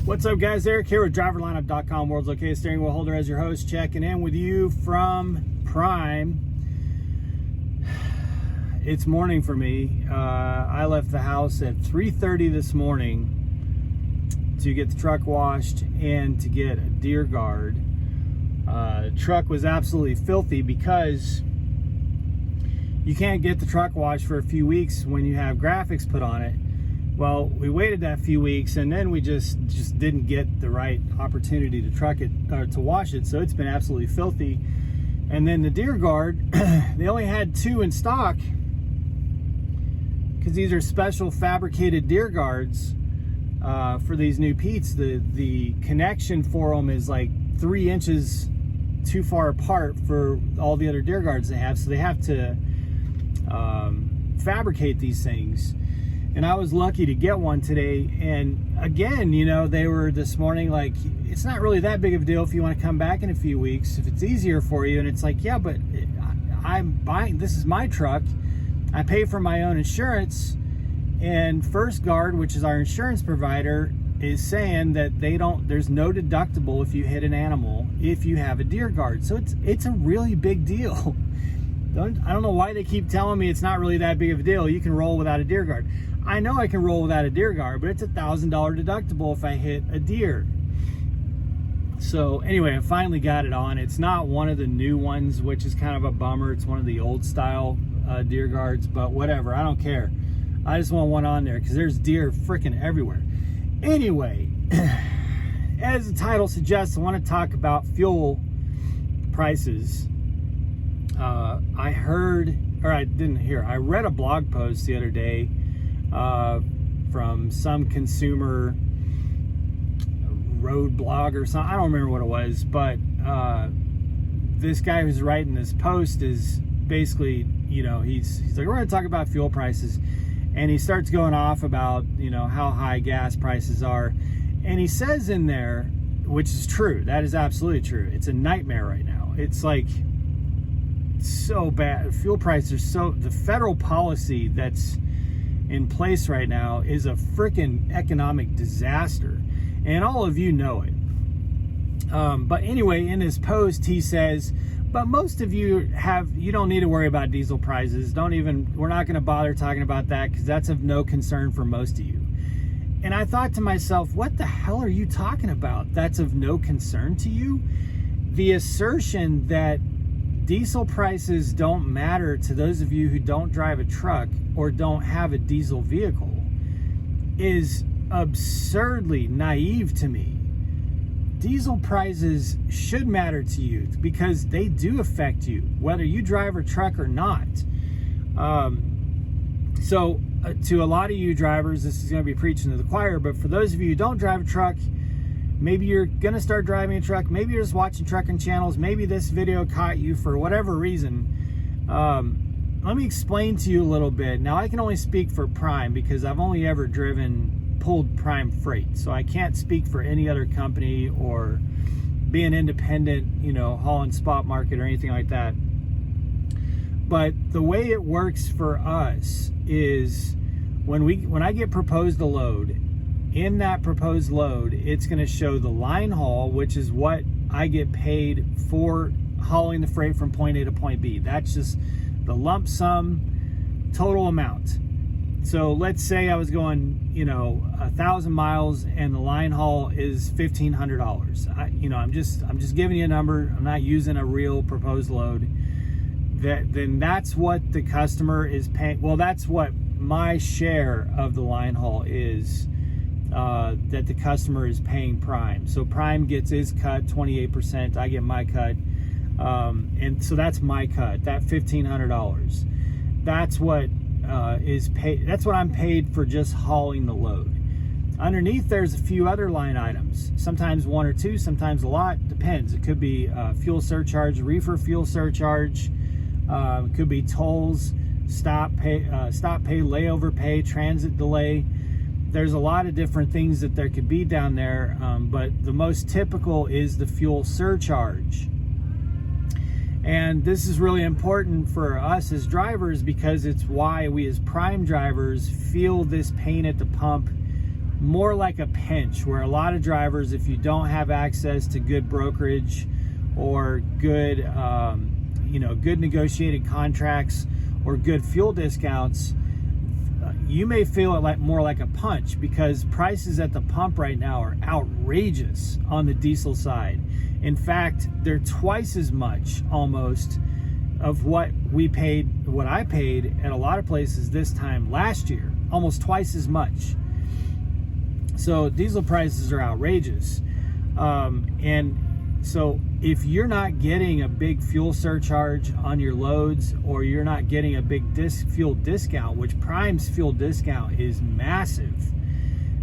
What's up, guys? Eric here with driverlineup.com, world's okayest steering wheel holder, as your host, checking in with you from Prime. It's morning for me. I left the house at 3:30 this morning to get the truck washed and to get a deer guard. The truck was absolutely filthy because you can't get the truck washed for a few weeks when you have graphics put on it. Well, we waited that few weeks, and then we just didn't get the right opportunity to truck it or to wash it, so it's been absolutely filthy. And then the deer guard, they only had 2 in stock because these are special fabricated deer guards for these new Pete's. The connection for them is like 3 inches too far apart for all the other deer guards they have, so they have to fabricate these things. And I was lucky to get one today. And again, you know, they were this morning like, it's not really that big of a deal if you want to come back in a few weeks, if it's easier for you. And it's like, yeah, but I'm buying, this is my truck. I pay for my own insurance. And First Guard, which is our insurance provider, is saying that there's no deductible if you hit an animal if you have a deer guard. So it's a really big deal. I don't know why they keep telling me it's not really that big of a deal. You can roll without a deer guard. I know I can roll without a deer guard, but it's $1,000 deductible if I hit a deer. So anyway, I finally got it on. It's not one of the new ones, which is kind of a bummer. It's one of the old style deer guards, but whatever. I don't care. I just want one on there because there's deer freaking everywhere. Anyway, as the title suggests, I want to talk about fuel prices. I read a blog post the other day from some consumer road blog or something. I don't remember what it was, but this guy who's writing this post is basically, you know, he's like, we're going to talk about fuel prices. And he starts going off about, you know, how high gas prices are. And he says in there, which is true, that is absolutely true. It's a nightmare right now. It's like so bad. Fuel prices are the federal policy that's in place right now is a freaking economic disaster, and all of you know it. But anyway, in his post he says, but most of you don't need to worry about diesel prices. We're not going to bother talking about that because that's of no concern for most of you. And I thought to myself, what the hell are you talking about? That's of no concern to you? The assertion that diesel prices don't matter to those of you who don't drive a truck or don't have a diesel vehicle is absurdly naive to me. Diesel prices should matter to you because they do affect you, whether you drive a truck or not. So to a lot of you drivers, this is going to be preaching to the choir, but for those of you who don't drive a truck, maybe you're going to start driving a truck. Maybe you're just watching trucking channels. Maybe this video caught you for whatever reason. Let me explain to you a little bit. Now, I can only speak for Prime because I've only ever pulled Prime freight. So I can't speak for any other company or be an independent, you know, hauling spot market or anything like that. But the way it works for us is when I get proposed a load, in that proposed load, it's going to show the line haul, which is what I get paid for hauling the freight from point A to point B. That's just the lump sum total amount. So let's say I was going, you know, 1,000 miles and the line haul is $1,500. I'm just giving you a number. I'm not using a real proposed load. Then that's what the customer is paying. Well, that's what my share of the line haul is. That the customer is paying Prime. So Prime gets his cut, 28%. I get my cut, and so that's my cut. That $1,500. That's what is paid. That's what I'm paid for just hauling the load. Underneath, there's a few other line items. Sometimes 1 or 2, sometimes a lot. Depends. It could be fuel surcharge, reefer fuel surcharge. It could be tolls, stop pay, layover pay, transit delay. There's a lot of different things that there could be down there, but the most typical is the fuel surcharge. And this is really important for us as drivers because it's why we as Prime drivers feel this pain at the pump more like a pinch, where a lot of drivers, if you don't have access to good brokerage or good, good negotiated contracts or good fuel discounts, you may feel it more like a punch, because prices at the pump right now are outrageous on the diesel side. In fact, they're twice as much almost of what I paid at a lot of places this time last year, almost twice as much. So diesel prices are outrageous. And so if you're not getting a big fuel surcharge on your loads, or you're not getting a big fuel discount, which Prime's fuel discount is massive,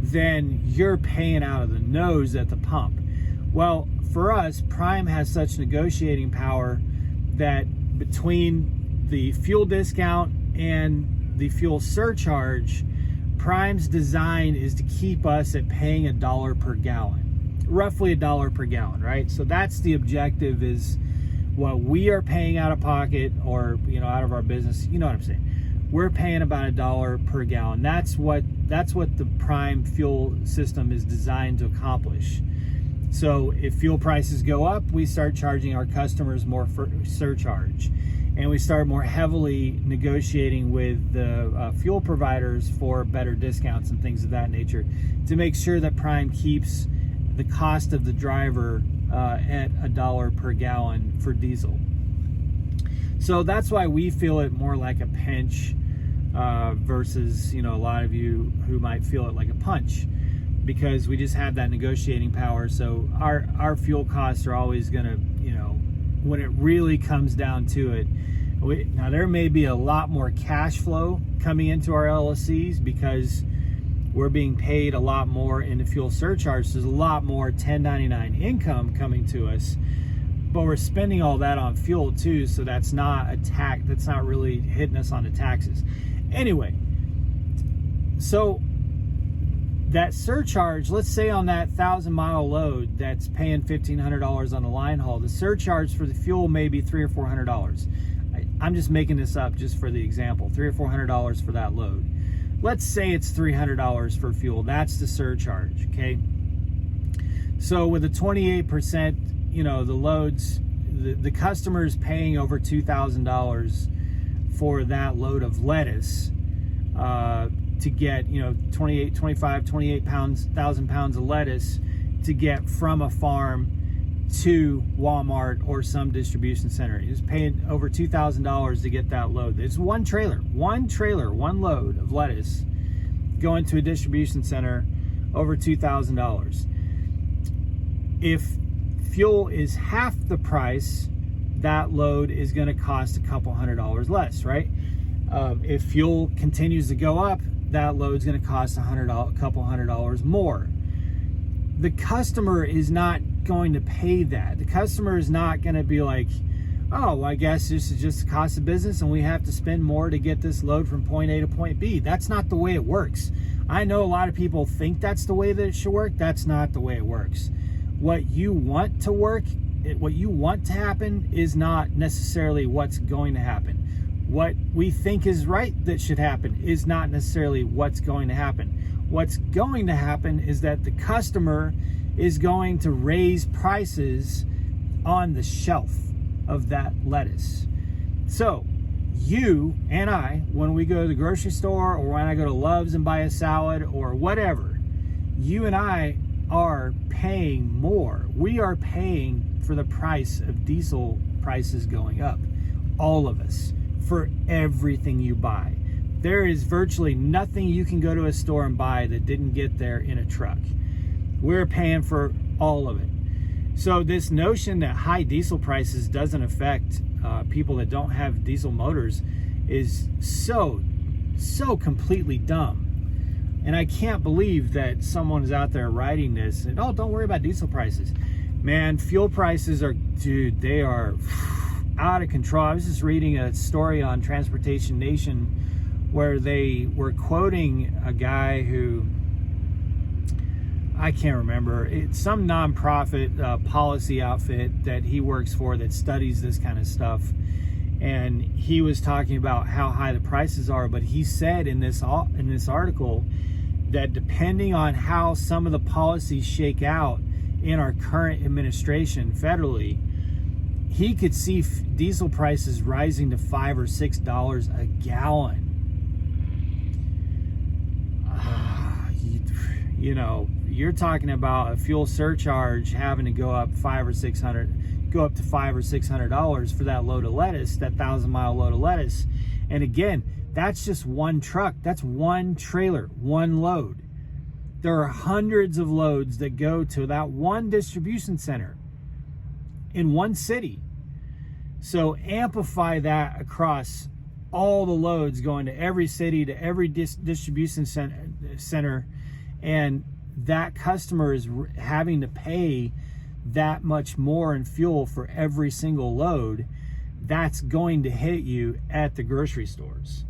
then you're paying out of the nose at the pump. Well, for us, Prime has such negotiating power that between the fuel discount and the fuel surcharge, Prime's design is to keep us at paying $1 per gallon, roughly $1 per gallon, right? So that's the objective, is what we are paying out of pocket, or out of our business. You know what I'm saying? We're paying about $1 per gallon. That's what the Prime fuel system is designed to accomplish. So if fuel prices go up, we start charging our customers more for surcharge, and we start more heavily negotiating with the fuel providers for better discounts and things of that nature, to make sure that Prime keeps the cost of the driver at $1 per gallon for diesel. So that's why we feel it more like a pinch versus a lot of you who might feel it like a punch, because we just have that negotiating power. So our fuel costs are always going to, when it really comes down to it, now there may be a lot more cash flow coming into our LLCs, because we're being paid a lot more in the fuel surcharge. So there's a lot more 1099 income coming to us, but we're spending all that on fuel too. So that's not that's not really hitting us on the taxes. Anyway, so that surcharge, let's say on that 1,000-mile load that's paying $1,500 on the line haul, the surcharge for the fuel may be $300 or $400. I'm just making this up just for the example, $300 or $400 for that load. Let's say it's $300 for fuel. That's the surcharge, okay? So with a 28%, the loads, the customer's paying over $2,000 for that load of lettuce to get, 28,000 pounds of lettuce to get from a farm to Walmart or some distribution center. He's paying over $2,000 to get that load. It's one load of lettuce going to a distribution center, over $2,000. If fuel is half the price, that load is going to cost a couple $100 less, right? If fuel continues to go up, that load's going to cost a couple $100 more. The customer is not going to pay that. The customer is not going to be like, oh, well, I guess this is just the cost of business and we have to spend more to get this load from point A to point B. That's not the way it works. I know a lot of people think that's the way that it should work. That's not the way it works. What you want to work, what you want to happen is not necessarily what's going to happen. What we think is right that should happen is not necessarily what's going to happen. What's going to happen is that the customer is going to raise prices on the shelf of that lettuce. So you and I, when we go to the grocery store, or when I go to Love's and buy a salad or whatever, you and I are paying more. We are paying for the price of diesel prices going up. All of us, for everything you buy. There is virtually nothing you can go to a store and buy that didn't get there in a truck. We're paying for all of it. So this notion that high diesel prices doesn't affect people that don't have diesel motors is so completely dumb. And I can't believe that someone is out there writing this and, oh, don't worry about diesel prices. Man, fuel prices are, dude, they are out of control. I was just reading a story on Transportation Nation where they were quoting a guy who, I can't remember, it's some nonprofit policy outfit that he works for that studies this kind of stuff. And he was talking about how high the prices are, but he said in this article that depending on how some of the policies shake out in our current administration federally, he could see diesel prices rising to $5 or $6 a gallon. You know, you're talking about a fuel surcharge having to go up to $500 or $600 for that load of lettuce, that 1,000-mile load of lettuce. And again, that's just one truck. That's one trailer, one load. There are hundreds of loads that go to that one distribution center in one city. So amplify that across all the loads going to every city, to every distribution center, and that customer is having to pay that much more in fuel for every single load. That's going to hit you at the grocery stores.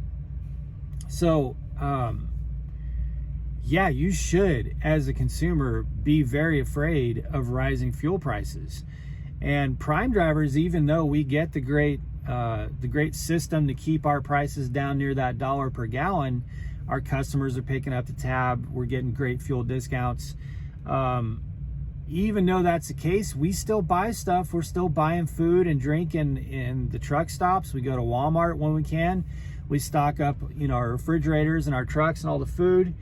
So, yeah, you should, as a consumer, be very afraid of rising fuel prices. And prime drivers, even though we get the great system to keep our prices down near that $1 per gallon, our customers are picking up the tab. We're getting great fuel discounts. Even though that's the case, we still buy stuff. We're still buying food and drink in the truck stops. We go to Walmart when we can. We stock up, you know, our refrigerators and our trucks and all the food.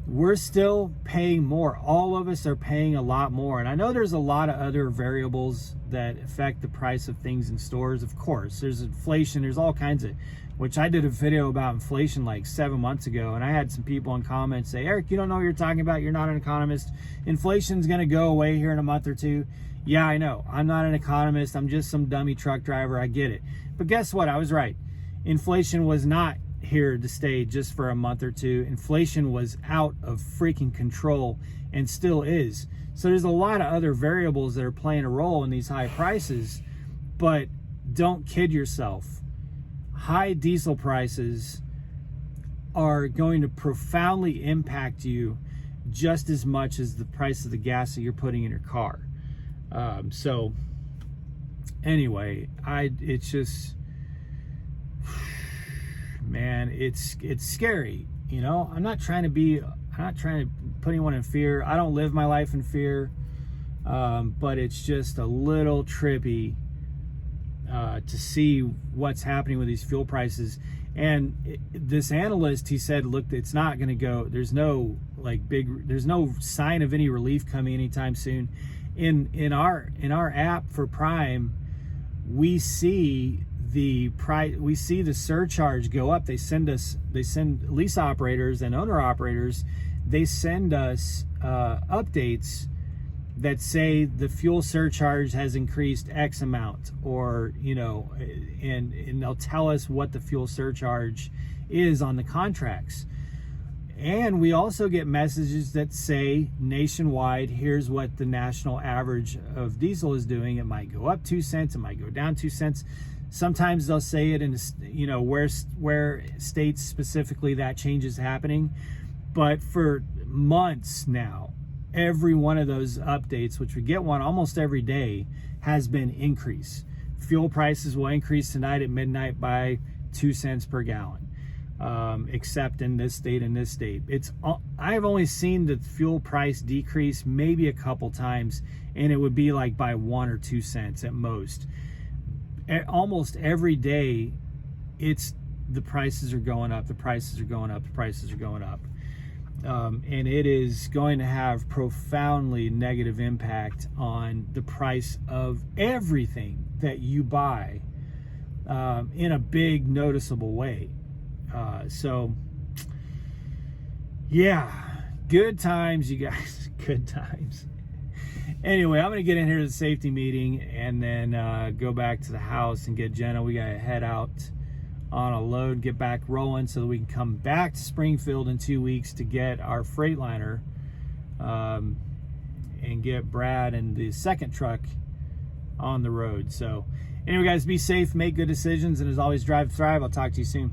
We're still paying more. All of us are paying a lot more. And I know there's a lot of other variables that affect the price of things in stores. Of course, there's inflation. There's all kinds of, which I did a video about inflation like 7 months ago. And I had some people in comments say, Eric, you don't know what you're talking about. You're not an economist. Inflation's going to go away here in a month or two. Yeah, I know. I'm not an economist. I'm just some dummy truck driver. I get it. But guess what? I was right. Inflation was not here to stay just for a month or two. Inflation was out of freaking control and still is. So there's a lot of other variables that are playing a role in these high prices, but don't kid yourself. High diesel prices are going to profoundly impact you just as much as the price of the gas that you're putting in your car. So anyway, it's just, man, it's scary. You know, I'm not trying to put anyone in fear. I don't live my life in fear. But it's just a little trippy to see what's happening with these fuel prices. And this analyst, he said, look, it's not going to go, there's no sign of any relief coming anytime soon. In our app for Prime, we see the price, we see the surcharge go up. They send lease operators and owner operators, they send us updates that say the fuel surcharge has increased X amount, or, you know, and they'll tell us what the fuel surcharge is on the contracts. And we also get messages that say nationwide, here's what the national average of diesel is doing. It might go up 2 cents, it might go down 2 cents. Sometimes they'll say it in, you know, where states specifically that change is happening. But for months now, every one of those updates, which we get one almost every day, has been increased. Fuel prices will increase tonight at midnight by 2 cents per gallon, except in this state and this state. I've only seen the fuel price decrease maybe a couple times, and it would be like by 1 or 2 cents at most. Almost every day, the prices are going up, the prices are going up, the prices are going up. And it is going to have profoundly negative impact on the price of everything that you buy in a big, noticeable way. So, yeah, good times, you guys, good times. Anyway, I'm going to get in here to the safety meeting and then go back to the house and get Jenna. We got to head out on a load, get back rolling so that we can come back to Springfield in 2 weeks to get our Freightliner and get Brad and the second truck on the road. So anyway, guys, be safe, make good decisions, and as always, drive, thrive. I'll talk to you soon.